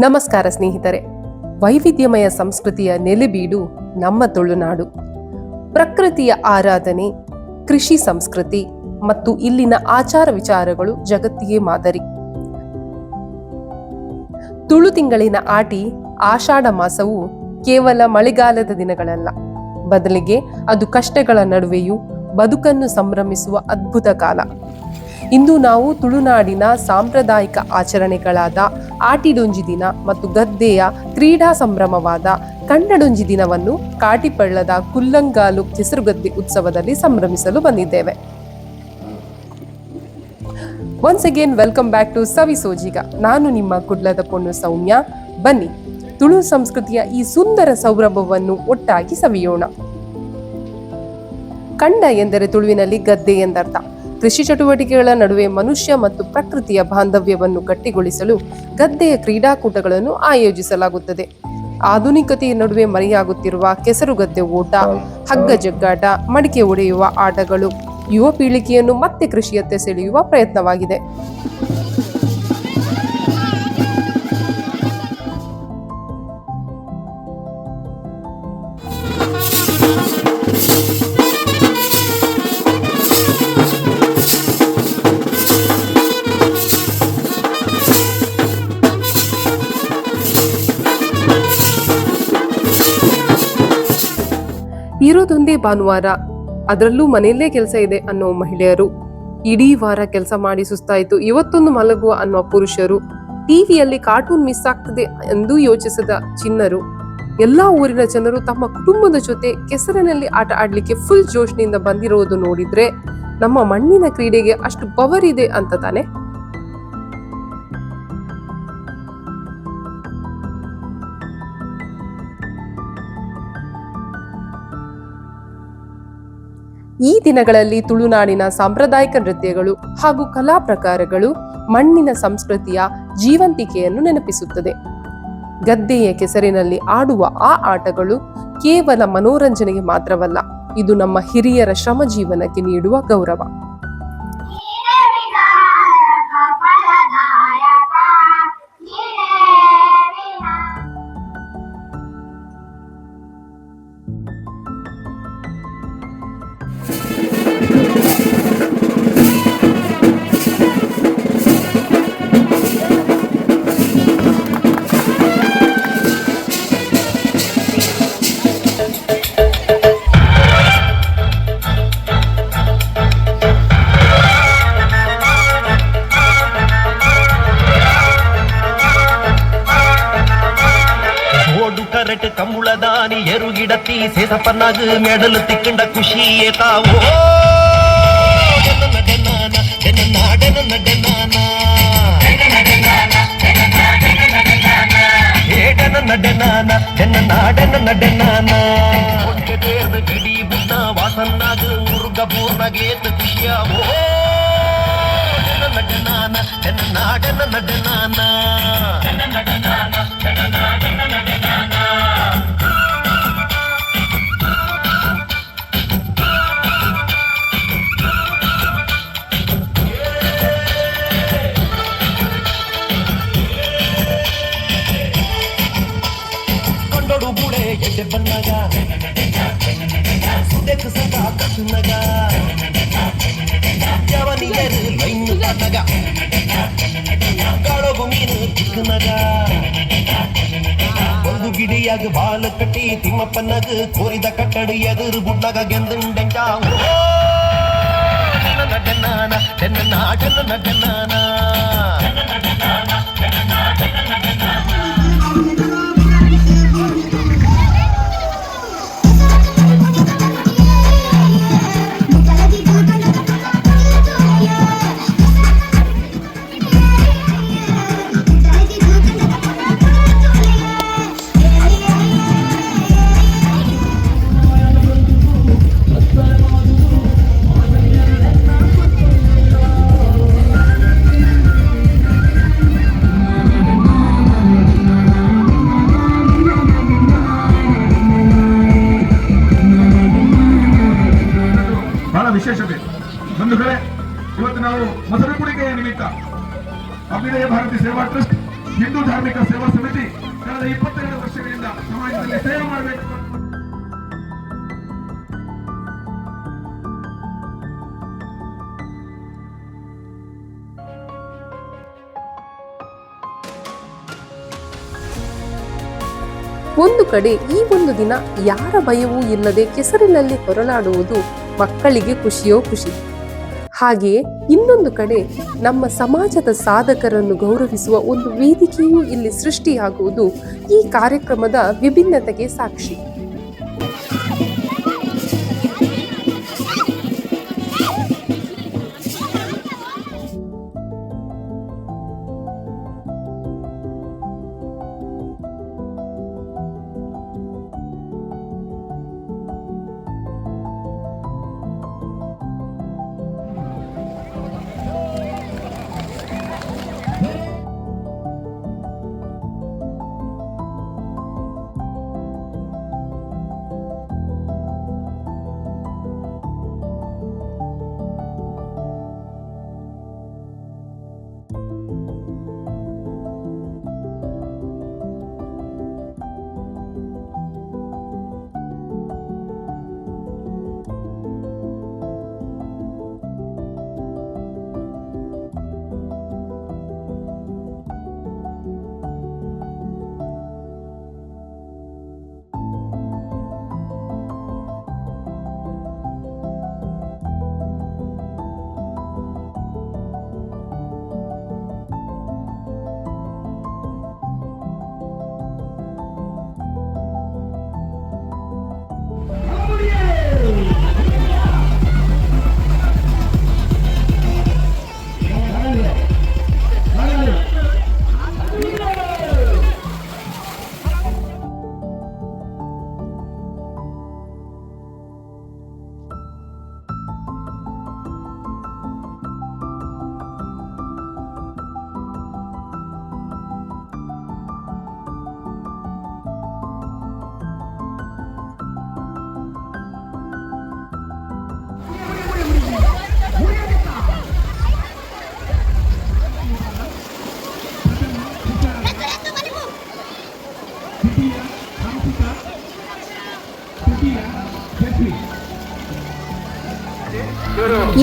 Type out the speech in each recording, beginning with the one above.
ನಮಸ್ಕಾರ ಸ್ನೇಹಿತರೆ. ವೈವಿಧ್ಯಮಯ ಸಂಸ್ಕೃತಿಯ ನೆಲೆಬೀಡು ನಮ್ಮ ತುಳುನಾಡು. ಪ್ರಕೃತಿಯ ಆರಾಧನೆ, ಕೃಷಿ ಸಂಸ್ಕೃತಿ ಮತ್ತು ಇಲ್ಲಿನ ಆಚಾರ ವಿಚಾರಗಳು ಜಗತ್ತಿಗೆ ಮಾದರಿ. ತುಳು ತಿಂಗಳಿನ ಆಟಿ ಆಷಾಢ ಮಾಸವು ಕೇವಲ ಮಳೆಗಾಲದ ದಿನಗಳಲ್ಲ, ಬದಲಿಗೆ ಅದು ಕಷ್ಟಗಳ ನಡುವೆಯೂ ಬದುಕನ್ನು ಸಂಭ್ರಮಿಸುವ ಅದ್ಭುತ ಕಾಲ. ಇಂದು ನಾವು ತುಳುನಾಡಿನ ಸಾಂಪ್ರದಾಯಿಕ ಆಚರಣೆಗಳಾದ ಆಟಿಡೊಂಜಿ ದಿನ ಮತ್ತು ಗದ್ದೆಯ ಕ್ರೀಡಾ ಸಂಭ್ರಮವಾದ ಕಂಡಡೊಂಜಿ ದಿನವನ್ನು ಕಾಟಿಪಳ್ಳದ ಕುಲ್ಲಂಗಾಲು ಕೆಸರುಗದ್ದೆ ಉತ್ಸವದಲ್ಲಿ ಸಂಭ್ರಮಿಸಲು ಬಂದಿದ್ದೇವೆ. Once again welcome back to Savi Sojiga. ನಾನು ನಿಮ್ಮ ಕುಡ್ಲದ ಪೊಣ್ಣು ಸೌಮ್ಯ. ಬನ್ನಿ, ತುಳು ಸಂಸ್ಕೃತಿಯ ಈ ಸುಂದರ ಸೌರಭವನ್ನು ಒಟ್ಟಾಗಿ ಸವಿಯೋಣ. ಕಂಡ ಎಂದರೆ ತುಳುವಿನಲ್ಲಿ ಗದ್ದೆ ಎಂದರ್ಥ. ಕೃಷಿ ಚಟುವಟಿಕೆಗಳ ನಡುವೆ ಮನುಷ್ಯ ಮತ್ತು ಪ್ರಕೃತಿಯ ಬಾಂಧವ್ಯವನ್ನು ಗಟ್ಟಿಗೊಳಿಸಲು ಗದ್ದೆಯ ಕ್ರೀಡಾಕೂಟಗಳನ್ನು ಆಯೋಜಿಸಲಾಗುತ್ತದೆ. ಆಧುನಿಕತೆಯ ನಡುವೆ ಮರೆಯಾಗುತ್ತಿರುವ ಕೆಸರುಗದ್ದೆ ಓಟ, ಹಗ್ಗ ಜಗ್ಗಾಟ, ಮಡಿಕೆ ಒಡೆಯುವ ಆಟಗಳು ಯುವ ಪೀಳಿಗೆಯನ್ನು ಮತ್ತೆ ಕೃಷಿಯತ್ತ ಸೆಳೆಯುವ ಪ್ರಯತ್ನವಾಗಿದೆ. ಇರೋದೊಂದೇ ಭಾನುವಾರ, ಅದರಲ್ಲೂ ಮನೆಯಲ್ಲೇ ಕೆಲಸ ಇದೆ ಅನ್ನೋ ಮಹಿಳೆಯರು, ಇಡೀ ವಾರ ಕೆಲಸ ಮಾಡಿ ಸುಸ್ತಾಯಿತು ಇವತ್ತೊಂದು ಮಲಗುವ ಅನ್ನುವ ಪುರುಷರು, ಟಿವಿಯಲ್ಲಿ ಕಾರ್ಟೂನ್ ಮಿಸ್ ಆಗ್ತದೆ ಎಂದು ಯೋಚಿಸದ ಚಿನ್ನರು, ಎಲ್ಲಾ ಊರಿನ ಜನರು ತಮ್ಮ ಕುಟುಂಬದ ಜೊತೆ ಕೆಸರಿನಲ್ಲಿ ಆಟ ಆಡ್ಲಿಕ್ಕೆ ಫುಲ್ ಜೋಶ್ನಿಂದ ಬಂದಿರೋದು ನೋಡಿದ್ರೆ ನಮ್ಮ ಮಣ್ಣಿನ ಕ್ರೀಡೆಗೆ ಅಷ್ಟು ಪವರ್ ಇದೆ ಅಂತ ತಾನೆ. ಈ ದಿನಗಳಲ್ಲಿ ತುಳುನಾಡಿನ ಸಾಂಪ್ರದಾಯಿಕ ನೃತ್ಯಗಳು ಹಾಗೂ ಕಲಾ ಪ್ರಕಾರಗಳು ಮಣ್ಣಿನ ಸಂಸ್ಕೃತಿಯ ಜೀವಂತಿಕೆಯನ್ನು ನೆನಪಿಸುತ್ತದೆ. ಗದ್ದೆಯ ಕೆಸರಿನಲ್ಲಿ ಆಡುವ ಆ ಆಟಗಳು ಕೇವಲ ಮನೋರಂಜನೆಗೆ ಮಾತ್ರವಲ್ಲ, ಇದು ನಮ್ಮ ಹಿರಿಯರ ಶ್ರಮ ಜೀವನಕ್ಕೆ ನೀಡುವ ಗೌರವ. கமுளதானி எருகிடத்தி சேசப்பன்னாகு மெடல் திக்கிண்ட குஷியே தாவோ ಗಿಡಿ ಬುದ್ಧ ವಾಸನ್ನಾಗ ಮುರುಗ ಪೂರ್ಣಗೇತ ಖುಷಿಯಾವೋ ನಡನಾನ ನಾಡನ ನಡನಾನ ಬನ್ನಗ ಸುದೆಕ್ ಸದಾ ಕಸುನಗ ಯವನಿಯರು ಲೈನು ತನಗ ಕಾಳಗು ಮೀನು ಚಿಕ್ಕನಗ ಒಂದು ಗಿಡಿಯಾಗ ಬಾಲ ಕಟ್ಟಿ ತಿಮ್ಮಪ್ಪನಗ ಕೋರಿದ ಕಟ್ಟಡು ಎದುರು ಬುಡ್ಡಗ ಗೆಂದುಂಡೆಂಗ ನಡನಾನ ನಾಡನ ನಡನಾನ ವಿಶೇಷತೆ ಬಂಧುಗಳೇ, ಇವತ್ತು ನಾವು ಮೊಸರು ಕುಡಿಕೆಯ ನಿಮಿತ್ತ ಅಭ್ಯುದಯ ಭಾರತಿ ಸೇವಾ ಟ್ರಸ್ಟ್ ಹಿಂದೂ ಧಾರ್ಮಿಕ ಸಾಮುದಾಯಿಕ ಸೇವಾ ಸಮಿತಿ ಕಳೆದ 22 ವರ್ಷಗಳಿಂದ ಸಮಾಜದಲ್ಲಿ ಸೇವೆ ಮಾಡಬೇಕು. ಒಂದು ಕಡೆ ಈ ಒಂದು ದಿನ ಯಾರ ಭಯವೂ ಇಲ್ಲದೆ ಕೆಸರಿನಲ್ಲಿ ಹೊರಲಾಡುವುದು ಮಕ್ಕಳಿಗೆ ಖುಷಿಯೋ ಖುಷಿ. ಹಾಗೆಯೇ ಇನ್ನೊಂದು ಕಡೆ ನಮ್ಮ ಸಮಾಜದ ಸಾಧಕರನ್ನು ಗೌರವಿಸುವ ಒಂದು ವೇದಿಕೆಯೂ ಇಲ್ಲಿ ಸೃಷ್ಟಿಯಾಗುವುದು ಈ ಕಾರ್ಯಕ್ರಮದ ವಿಭಿನ್ನತೆಗೆ ಸಾಕ್ಷಿ.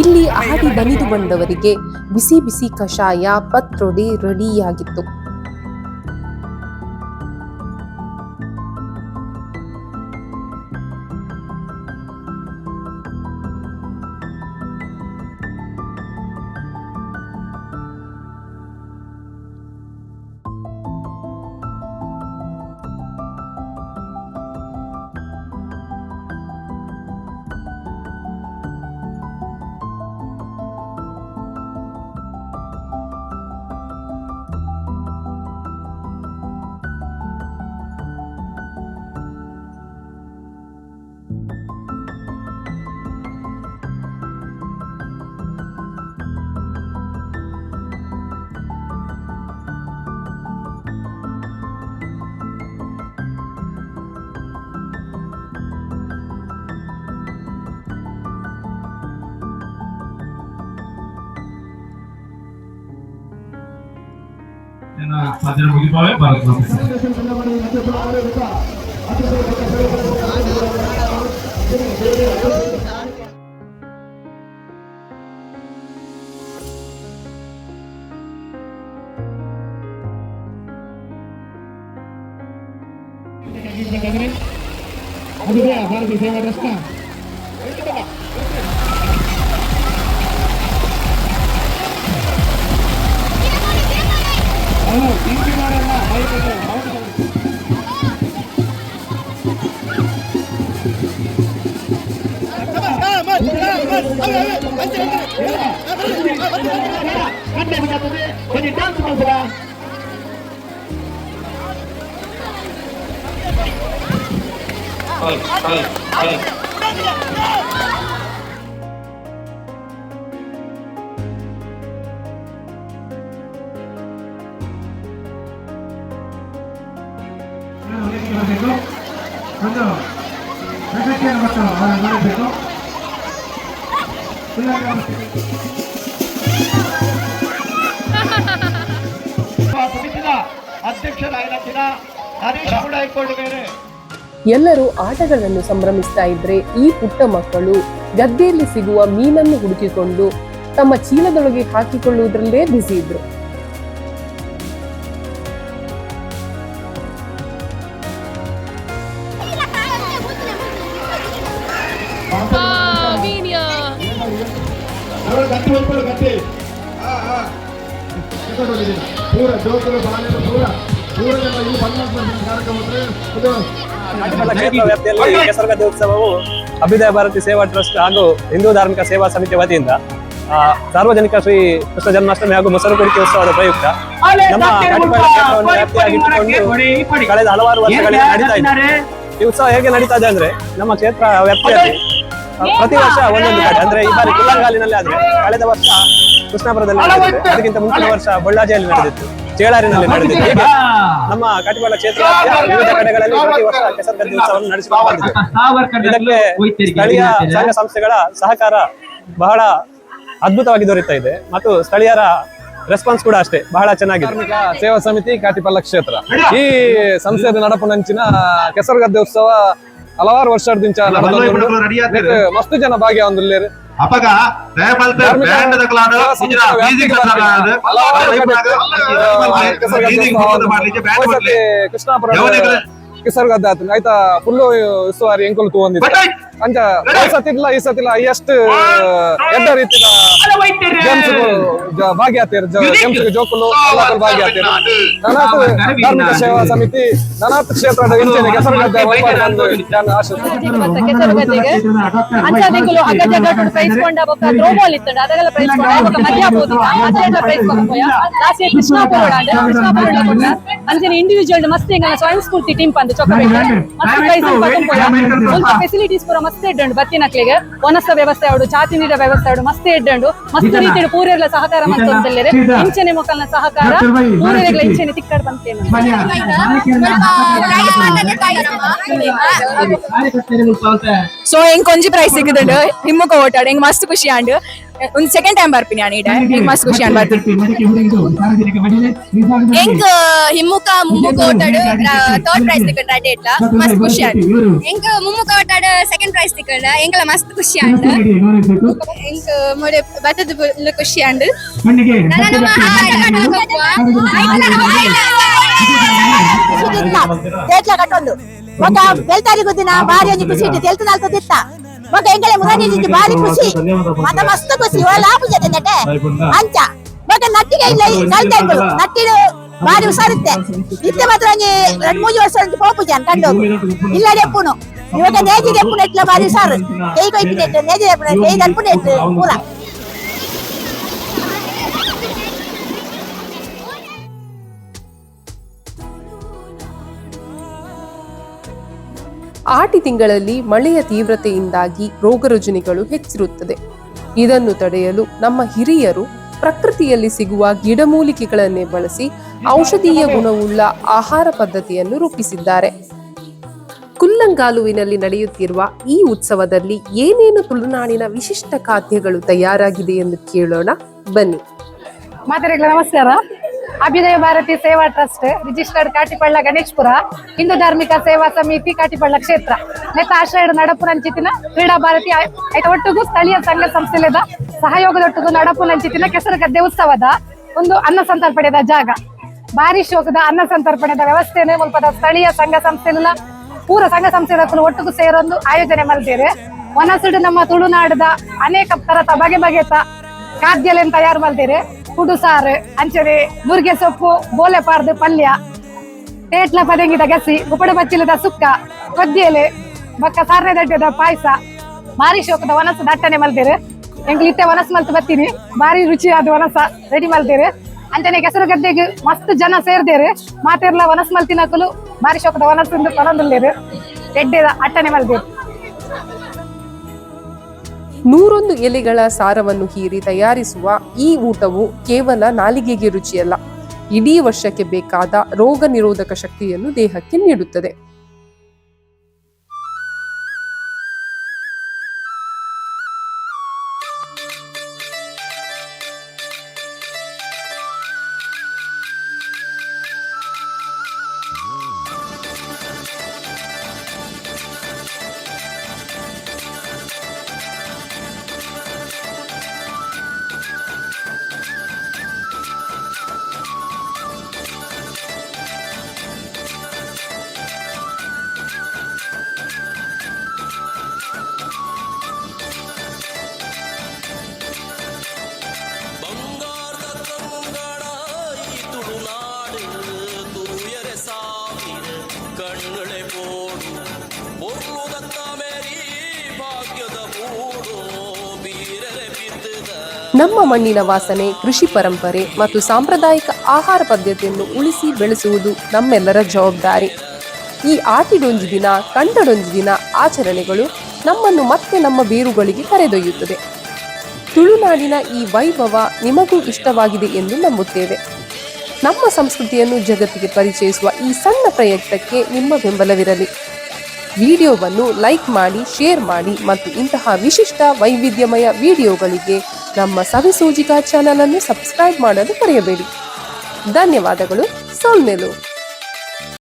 ಇಲ್ಲಿ ಆಡಿ ದಣಿದು ಬಂದವರಿಗೆ ಬಿಸಿ ಬಿಸಿ ಕಷಾಯ ಪತ್ರೊಡೆ ರೆಡಿಯಾಗಿತ್ತು. ಸಾಧನೆ ಮುಗಿಪಾವೆ ಭಾರತ ಭಾರತೀಯ ಸೇವಾ ಟ್ರಸ್ಟ್ ಒಂದು ಪ್ರಶಸ್ತಿಯನ್ನು ಮತ್ತು ಅವರನ್ನು ನೋಡಬೇಕು. ಸಮಿತಿಯ ಅಧ್ಯಕ್ಷ ಎಲ್ಲರೂ ಆಟಗಳನ್ನು ಸಂಭ್ರಮಿಸ್ತಾ ಇದ್ರೆ ಈ ಪುಟ್ಟ ಮಕ್ಕಳು ಗದ್ದೆಯಲ್ಲಿ ಸಿಗುವ ಮೀನನ್ನು ಹುಡುಕಿಕೊಂಡು ತಮ್ಮ ಚೀಲದೊಳಗೆ ಹಾಕಿಕೊಳ್ಳುವುದರಲ್ಲೇ ಬ್ಯುಸಿ ಇದ್ರು. ವ್ಯಾಪ್ತಿಯಲ್ಲಿ ಕೆಸರಗದ್ದೆ ಉತ್ಸವವು ಅಭ್ಯುದಯ ಭಾರತಿ ಸೇವಾ ಟ್ರಸ್ಟ್ ಹಾಗೂ ಹಿಂದೂ ಧಾರ್ಮಿಕ ಸೇವಾ ಸಮಿತಿ ವತಿಯಿಂದ ಸಾರ್ವಜನಿಕ ಶ್ರೀ ಕೃಷ್ಣ ಜನ್ಮಾಷ್ಟಮಿ ಹಾಗೂ ಮೊಸರು ಕುಡಿಕೆ ಉತ್ಸವದ ಪ್ರಯುಕ್ತ ನಮ್ಮ ಕಾಟಿಪಾಳ್ಯ ಕ್ಷೇತ್ರವನ್ನು ವ್ಯಾಪ್ತಿಯಾಗಿಟ್ಟುಕೊಂಡು ಕಳೆದ ಹಲವಾರು ವರ್ಷಗಳಿಂದ ನಡೀತಾ ಇದೆ. ಈ ಉತ್ಸವ ಹೇಗೆ ನಡೀತಾ ಇದೆ ಅಂದ್ರೆ, ನಮ್ಮ ಕ್ಷೇತ್ರ ವ್ಯಾಪ್ತಿಯಲ್ಲಿ ಪ್ರತಿ ವರ್ಷ ಒಂದೊಂದು ಕಡೆ, ಅಂದ್ರೆ ಈ ಬಾರಿ ಕುಲ್ಲಂಗಾಲಿನಲ್ಲಿ ಆದ್ರೆ, ಕಳೆದ ವರ್ಷ ಕೃಷ್ಣಾಪುರದಲ್ಲಿ ನಡೆದಿತ್ತು, ಅದಕ್ಕಿಂತ ಮುಂಚಿನ ವರ್ಷ ಬಳ್ಳಾಜಿಯಲ್ಲಿ ನಡೆದಿತ್ತು, ಚೇಳಾರಿನಲ್ಲಿ ನಡೆದಿತ್ತು. ಹೀಗೆ ನಮ್ಮ ಕಾಟಿಪಾಳ್ಯ ಕ್ಷೇತ್ರ ವಿವಿಧ ಕಡೆಗಳಲ್ಲಿ ಪ್ರತಿ ವರ್ಷ ಕೆಸರಗದ್ದೆ ಉತ್ಸವವನ್ನು ನಡೆಸಿಕೊಂಡು ಬಂದಿದೆ. ಇದಕ್ಕೆ ಸ್ಥಳೀಯ ಸಂಘ ಸಂಸ್ಥೆಗಳ ಸಹಕಾರ ಬಹಳ ಅದ್ಭುತವಾಗಿ ದೊರೆಯುತ್ತಾ ಇದೆ ಮತ್ತು ಸ್ಥಳೀಯರ ರೆಸ್ಪಾನ್ಸ್ ಕೂಡ ಅಷ್ಟೇ ಬಹಳ ಚೆನ್ನಾಗಿದೆ. ಧಾರ್ಮಿಕ ಸೇವಾ ಸಮಿತಿ ಕಾಟಿಪಾಳ್ಯ ಕ್ಷೇತ್ರ ಈ ಸಂಸ್ಥೆಯ ನಡಪುನಂಚಿನ ಕೆಸರಗದ್ದೆ ಉತ್ಸವ ಹಲವಾರು ವರ್ಷದಿಂದ ಮಸ್ತ್ ಜನ ಭಾಗಿಯಾಗಿದ್ದಾರೆ. ಕೃಷ್ಣಾಪುರ ಕೆಸರಗದ್ದೆ ಆತ ಆಯ್ತಾ ಫುಲ್ಲು ಉಸ್ತುವಾರಿ ಎಂಕುಲು ತಗೊಂಡಿದ್ದೆ ಅಂಚ ಸತಿಲ್ಲ ಈ ಸತಿಲ್ಲ ಹೈಯೆಸ್ಟ್ ಎಡ್ಡ ರೀತಿಯ ಭಾಗಿಯಾಗ್ತಾರೆ. ಗೇಮ್ಸ್ ಜೋಕುಲು ಭಾಗಿಯಾಗ್ತಾರೆ. ನನಾತ್ ಧಾರ್ಮಿಕ ಸೇವಾ ಸಮಿತಿ ನನಾತ್ ಕ್ಷೇತ್ರದ ಇಂಚೆನೆ ಕೆಸರಗದ್ದೆ ಇಂಡಿವಿಜುವಲ್ ಮಸ್ತ್ ಸ್ವಯಂ ಸ್ಫೂರ್ತಿ ಟೀಮ್ ಬಂದು ಫೆಸಿಲಿಟೀಸ್ ಪೂರ ಮಸ್ತ್ ಇಡ್ಡು ಬತ್ತಿನಕ್ಲಿಗೆ ಒನಸ ವ್ಯವಸ್ಥೆ ಆಡು ಚಾತಿ ನೀರ ವ್ಯವಸ್ಥೆ ಆಡು ಮಸ್ತ್ ಇಡ್ಡು ಮಸ್ತ್ ರೀತಿಯ ಪೂರೆಲ್ಲ ಸಹಕಾರ ಮಾಡ್ತಾರೆ. ಇಂಚನೆ ಮಕ್ಕಳನ್ನ ಸಹಕಾರ ಪೂರೆಗಳ ಇಂಚನೆ ತಿಕ್ಕಡ್ ಬಂತೇನೆ. ಸೊ ಹೆಂಗ್ ಕೊಂಜಿ ಪ್ರೈಸ್ ಸಿಗದಳು ಹಿಮ್ಮಕ್ಕ ಓಟಾಡು ಹೆಂಗ್ ಮಸ್ತ್ ಖುಷಿ ಆಂಡ್ ಒಂದು ಸೆಕೆಂಡ್ ಟೈಮ್ ಬರ್ತೀನಿ ನಾನು ಹೆಂಗ್ ಮಸ್ತ್ ಖುಷಿ ಆಂಡ್ ಬರ್ತೀನಿ. ಹೆಂಗ್ ಹಿಮ್ಮುಕ ಮುಮ್ಮುಕ ಓಟಾಡು ಥರ್ಡ್ ಪ್ರೈಸ್ ತಿಕ್ಕಂಡ ಡೇಟ್ಲ ಮಸ್ತ್ ಖುಷಿ ಆಂಡ್ ಹೆಂಗ್ ಮುಮ್ಮುಕ ಓಟಾಡು ಸೆಕೆಂಡ್ ಪ್ರೈಸ್ ತಿಕ್ಕಂಡ ಹೆಂಗಲ ಮಸ್ತ್ ಖುಷಿ ಆಂಡ್ ಹೆಂಗ್ ಮೊಡೆ ಬತ್ತದ ಖುಷಿ ಆಂಡ್ ದೇಟ್ಲ ಕಟ್ಟೊಂದು ఒక వెళ్తారి గుద్దిన భార్య ఖుషి తెలుతున్నాళ్ళతో తిత్తా ఒక ఎంగళ మురాని భారీ ఖుషి మత మస్తు ఖుషి వాళ్ళ ఆపు చేతంటే ಅಂಚ ఒక ನಟ್ಟಿಗೆ ಇಲ್ಲ ಕಲ್ತಂಡು ನಟ್ಟಿಡು ಭಾರಿ ಹುಷಾರುತ್ತೆ ಇತ್ತೆ ಮಾತ್ರ ಎರಡು ಮೂರು ವರ್ಷ ಪೋಪು ಜಾನ್ ಕಂಡು ಇಲ್ಲ ಡೆಪ್ಪುನು ಇವಾಗ ನೇಜಿ ಡೆಪ್ಪುನ ಎಟ್ಲ ಭಾರಿ ಹುಷಾರು ಕೈ ಕೊಯ್ಪಿನೆಟ್ಟು ನೇಜಿ ಡೆಪ್ಪುನ ಕೈ ದಲ್ಪುನೆಟ್ಟು ಪೂರ. ಆಟಿ ತಿಂಗಳಲ್ಲಿ ಮಳೆಯ ತೀವ್ರತೆಯಿಂದಾಗಿ ರೋಗರುಜಿನಗಳು ಹೆಚ್ಚಿರುತ್ತದೆ. ಇದನ್ನು ತಡೆಯಲು ನಮ್ಮ ಹಿರಿಯರು ಪ್ರಕೃತಿಯಲ್ಲಿ ಸಿಗುವ ಗಿಡಮೂಲಿಕೆಗಳನ್ನೇ ಬಳಸಿ ಔಷಧೀಯ ಗುಣವುಳ್ಳ ಆಹಾರ ಪದ್ಧತಿಯನ್ನು ರೂಪಿಸಿದ್ದಾರೆ. ಕುಲ್ಲಂಗಾಲುವಿನಲ್ಲಿ ನಡೆಯುತ್ತಿರುವ ಈ ಉತ್ಸವದಲ್ಲಿ ಏನೇನು ತುಳುನಾಡಿನ ವಿಶಿಷ್ಟ ಖಾದ್ಯಗಳು ತಯಾರಾಗಿದೆ ಎಂದು ಕೇಳೋಣ ಬನ್ನಿ. ಮಾತರಿಗಳ ನಮಸ್ಕಾರ. ಅಭ್ಯುದಯ ಭಾರತಿ ಸೇವಾ ಟ್ರಸ್ಟ್ ರಿಜಿಸ್ಟರ್ಡ್ ಕಾಟಿಪಳ್ಳ ಗಣೇಶ್ಪುರ ಹಿಂದೂ ಧಾರ್ಮಿಕ ಸೇವಾ ಸಮಿತಿ ಕಾಟಿಪಳ್ಳ ಕ್ಷೇತ್ರ ನೆತ್ತ ಆಶ್ರಯ ನಡಪುನಂಚಿತಿನ ಕ್ರೀಡಾ ಭಾರತಿ ಐತ ಒಟ್ಟಿಗೂ ಸ್ಥಳೀಯ ಸಂಘ ಸಂಸ್ಥೆದ ಸಹಯೋಗದೊಟ್ಟಿಗೂ ನಡಪುನಂಚಿತಿನ ಕೆಸರಗದ್ದೆ ಉತ್ಸವದ ಒಂದು ಅನ್ನ ಸಂತರ್ಪಣೆದ ಜಾಗ ಭಾರಿ ಶೋಕದ ಅನ್ನ ಸಂತರ್ಪಣೆದ ವ್ಯವಸ್ಥೆನೇ ಮುಲ್ಪದ ಸ್ಥಳೀಯ ಸಂಘ ಸಂಸ್ಥೆಲ್ಲ ಪೂರ ಸಂಘ ಸಂಸ್ಥೆದ ಒಟ್ಟಿಗೂ ಸೇರೊಂದು ಆಯೋಜನೆ ಮಾಡ್ತೀರಿ. ಒನಸುಡು ನಮ್ಮ ತುಳುನಾಡದ ಅನೇಕ ತರದ ಬಗೆ ಬಗೆತ ಖಾದ್ಯಲೆನ್ ತಯಾರು ಮಾಡ್ತೀರಿ. ಕುಡು ಸಾರು ಅಂಚನೆ ಮುರ್ಗೆ ಸೊಪ್ಪು ಬೋಲೆ ಪಾರ್ದು ಪಲ್ಯ ಟೇಟ್ಲ ಪದಂಗಿದ ಗಸಿ ಉಪಡ ಬಚ್ಚಿಲದ ಸುಕ್ಕ ಕೊದ್ದಿಯಲೆ ಬಕ್ಕ ಸಾರನೆ ದಡ್ಡದ ಪಾಯಸ ಭಾರಿ ಶೋಕದ ವನಸ ದಟ್ಟನೆ ಮಲ್ತೀರಿ. ಎಂಗ್ಲಿತ್ತೆ ವನಸ ಮಲ್ತು ಬರ್ತೀನಿ ಭಾರಿ ರುಚಿಯಾದ ವನಸ ರೆಡಿ ಮಲ್ತೀರಿ. ಅಂಚನೆ ಕೆಸರಗದ್ದೆಗೆ ಮಸ್ತ್ ಜನ ಸೇರ್ದೇರಿ ಮಾತೆರ್ಲ ವನಸ ಮಲ್ತಿನಕಲು ಭಾರಿ ಶೋಕದ ವನಸ ತೊಗೊಂಡಿಲ್ಲೇರಿ ಎಡ್ಡೆದ ಅಟ್ಟನೆ ಮಲ್ತೀರಿ. 101 ಎಲೆಗಳ ಸಾರವನ್ನು ಹೀರಿ ತಯಾರಿಸುವ ಈ ಊಟವು ಕೇವಲ ನಾಲಿಗೆಗೆ ರುಚಿಯಲ್ಲ, ಇಡೀ ವರ್ಷಕ್ಕೆ ಬೇಕಾದ ರೋಗ ನಿರೋಧಕ ಶಕ್ತಿಯನ್ನು ದೇಹಕ್ಕೆ ನೀಡುತ್ತದೆ. ನಮ್ಮ ಮಣ್ಣಿನ ವಾಸನೆ, ಕೃಷಿ ಪರಂಪರೆ ಮತ್ತು ಸಾಂಪ್ರದಾಯಿಕ ಆಹಾರ ಪದ್ಧತಿಯನ್ನು ಉಳಿಸಿ ಬೆಳೆಸುವುದು ನಮ್ಮೆಲ್ಲರ ಜವಾಬ್ದಾರಿ. ಈ ಆಟಿಡೊಂಜಿ ದಿನ, ಕಂಡಡೊಂಜಿ ದಿನ ಆಚರಣೆಗಳು ನಮ್ಮನ್ನು ಮತ್ತೆ ನಮ್ಮ ಬೇರುಗಳಿಗೆ ಕರೆದೊಯ್ಯುತ್ತದೆ. ತುಳುನಾಡಿನ ಈ ವೈಭವ ನಿಮಗೂ ಇಷ್ಟವಾಗಿದೆ ಎಂದು ನಂಬುತ್ತೇವೆ. ನಮ್ಮ ಸಂಸ್ಕೃತಿಯನ್ನು ಜಗತ್ತಿಗೆ ಪರಿಚಯಿಸುವ ಈ ಸಣ್ಣ ಪ್ರಯತ್ನಕ್ಕೆ ನಿಮ್ಮ ಬೆಂಬಲವಿರಲಿ. ವಿಡಿಯೋವನ್ನು ಲೈಕ್ ಮಾಡಿ, ಶೇರ್ ಮಾಡಿ ಮತ್ತು ಇಂತಹ ವಿಶಿಷ್ಟ ವೈವಿಧ್ಯಮಯ ವಿಡಿಯೋಗಳಿಗೆ ನಮ್ಮ ಸವಿಸೂಜಿಕಾ ಚಾನಲ್ ಅನ್ನು ಸಬ್ಸ್ಕ್ರೈಬ್ ಮಾಡಲು ಮರೆಯಬೇಡಿ. ಧನ್ಯವಾದಗಳು. ಸೋಲ್ಮೇಲು.